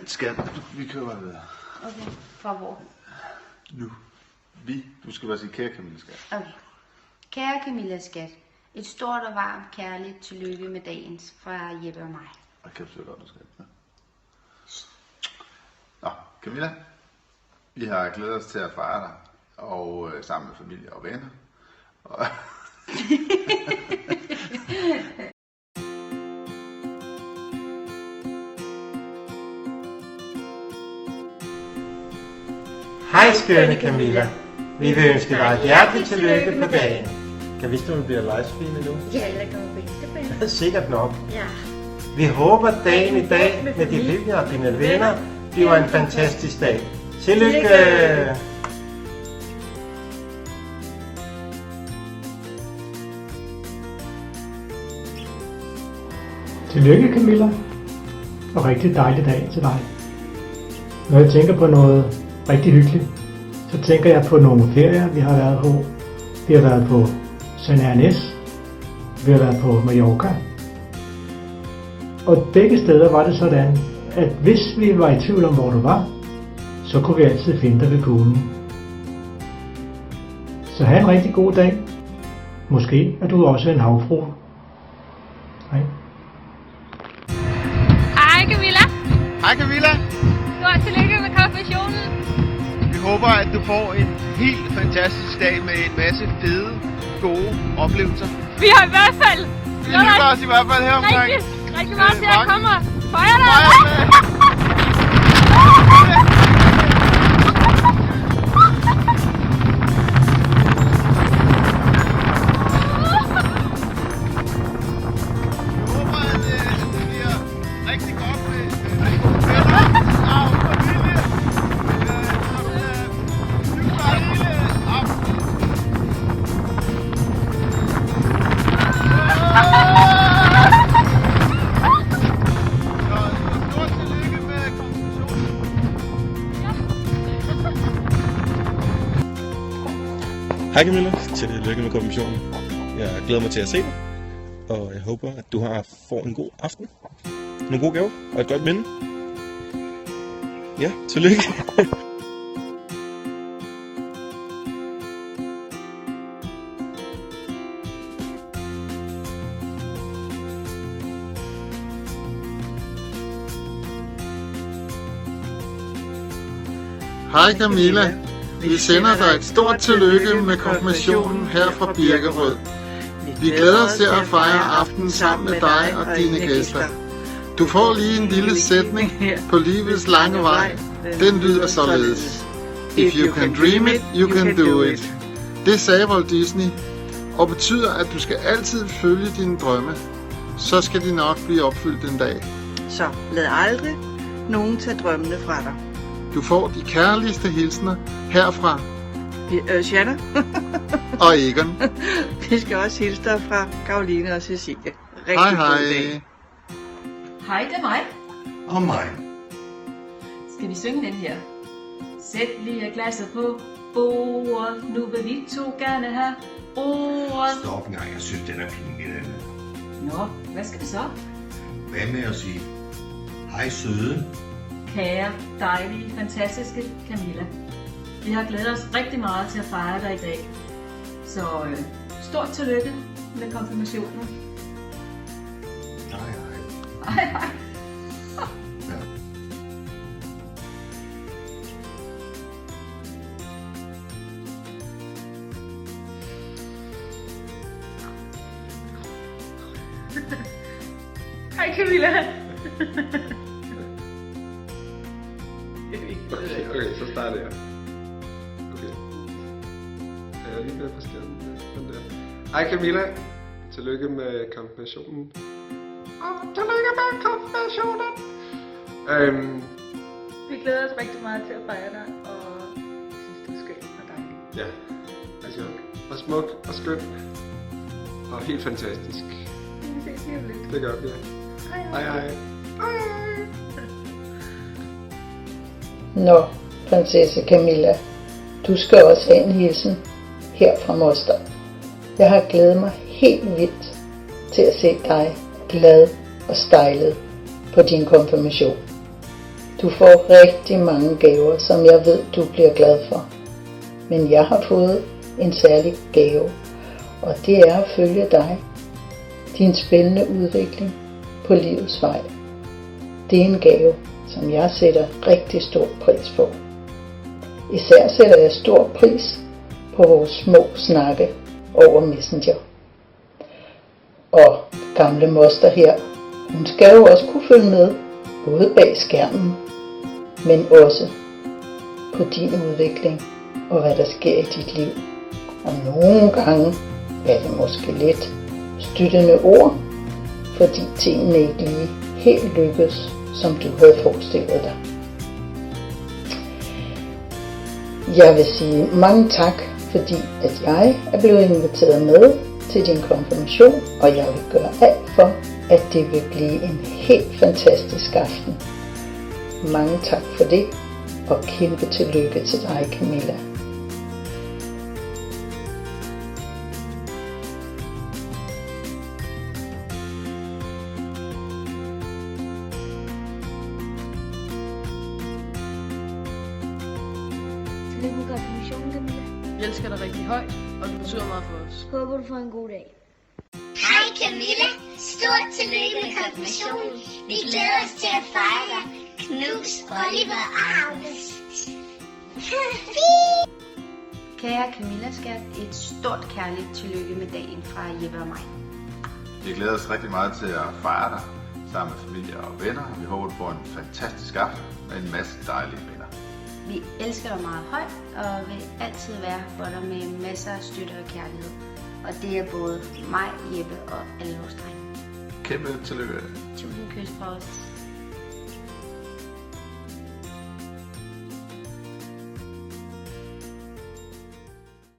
Skat, vi kører bare videre. Okay, fra hvor? Nu. Du skal bare sige kære Camilla Skat. Okay. Kære Camilla Skat, et stort og varmt kærligt tillykke med dagens fra Jeppe og mig. Og kæft, det er godt, du skal. Ja. Nå, Camilla. Vi har glædet os til at fejre dig, og sammen med familie og venner. Og Hej skønne Camilla. Vi vil ønske dig et hjerteligt tillykke på dagen. Kan vi vidste, du bliver livestreamet nu? Ja, jeg kommer på Instagram. Sikkert nok. Ja. Vi håber, dagen i dag med din familie og dine venner bliver en fantastisk dag. Tillykke! Tillykke Camilla, og rigtig dejlig dag til dig. Når jeg tænker på noget rigtig hyggeligt, så tænker jeg på nogle ferier, vi har været på. Vi har været på San Ernest, vi har været på Mallorca. Og begge steder var det sådan, at hvis vi var i tvivl om, hvor du var, så kunne vi altid finde dig ved poolen. Så have en rigtig god dag. Måske er du også en havfrue. Hej. Hej Camilla. Hej Camilla. Stort tillykke med konfirmationen. Vi håber, at du får en helt fantastisk dag med en masse fede, gode oplevelser. Vi har i hvert fald Vi hygger os i hvert fald her omkring. rigtig meget til at komme og fejre dig. Vi håber, at det bliver rigtig godt med venner og familie. Stort tillykke med konfirmationen. Hej Camilla, tillykke med konfirmationen. Jeg glæder mig til at se dig, og jeg håber, at du får en god aften, nogle gode gaver og et godt minde. Ja, tillykke. Hej Camilla, vi sender dig et stort tillykke med konfirmationen her fra Birkerød. Vi glæder os til at fejre aftenen sammen med dig og dine gæster. Du får lige en lille sætning på livets lange vej. Den lyder således: If you can dream it, you can do it. Det sagde Walt Disney, og betyder, at du skal altid følge dine drømme. Så skal de nok blive opfyldt en dag. Så lad aldrig nogen tage drømmene fra dig. Du får de kærligste hilsner herfra Shanna. og Egon. Vi skal også hilse dig fra Karoline og Cecilie. Rigtig Hej god hej. dag. Hej, det er mig. Og mig. Skal vi synge den her? Sæt lige glasset på bordet, nu vil vi to gerne have ordet. Stop en gang, jeg synes, den er pinlig. Nå, hvad skal det så? Hvad med at sige, hej søde. Kære, dejlige, fantastiske Camilla. Vi har glædet os rigtig meget til at fejre dig i dag. Så stort tillykke med konfirmationen. Hej hej. Hej hej. Ja. Hej Camilla. Okay, så starter jeg. Okay. Jeg er lige ved forskellige. Den der. Hej Camilla. Tillykke med konfirmationen. Tillykke med konfirmationen. Vi glæder os rigtig meget til at fejre dig, og synes, du er skøn og dejlig. Ja, altså, og smuk og skøn. Og helt fantastisk. Vi ses lige om lidt. Det gør vi. Hej hej. Nå, prinsesse Camilla, du skal også have en hilsen her fra moster. Jeg har glædet mig helt vildt til at se dig glad og stejlet på din konfirmation. Du får rigtig mange gaver, som jeg ved, du bliver glad for. Men jeg har fået en særlig gave, og det er at følge dig. Din spændende udvikling på livets vej. Det er en gave, som jeg sætter rigtig stor pris på. Især sætter jeg stor pris på vores små snakke over Messenger. Og gamle moster her, hun skal jo også kunne følge med, både bag skærmen, men også på din udvikling og hvad der sker i dit liv. Og nogle gange er det måske lidt støttende ord, fordi tingene ikke lige helt lykkes, som du havde forestillet dig. Jeg vil sige mange tak, fordi at jeg er blevet inviteret med til din konfirmation, og jeg vil gøre alt for, at det vil blive en helt fantastisk aften. Mange tak for det, og kæmpe tillykke til dig, Camilla. Tillykke med konfirmationen, Camilla. Vi elsker dig rigtig højt, og det betyder meget for os. Håber du får en god dag. Hej Camilla, stort tillykke med konfirmationen. Vi glæder os til at fejre dig. Knus, Oliver og Agnes. Kære Camilla skat, et stort kærligt tillykke med dagen fra Jeppe og mig. Vi glæder os rigtig meget til at fejre dig sammen med familie og venner. Vi håber, du får en fantastisk aften med en masse dejlige venner. Vi elsker dig meget højt og vil altid være her for dig med masser af støtte og kærlighed. Og det er både mig, Jeppe og alle vores drenge. Kæmpe tillykke. Tusind kys fra os.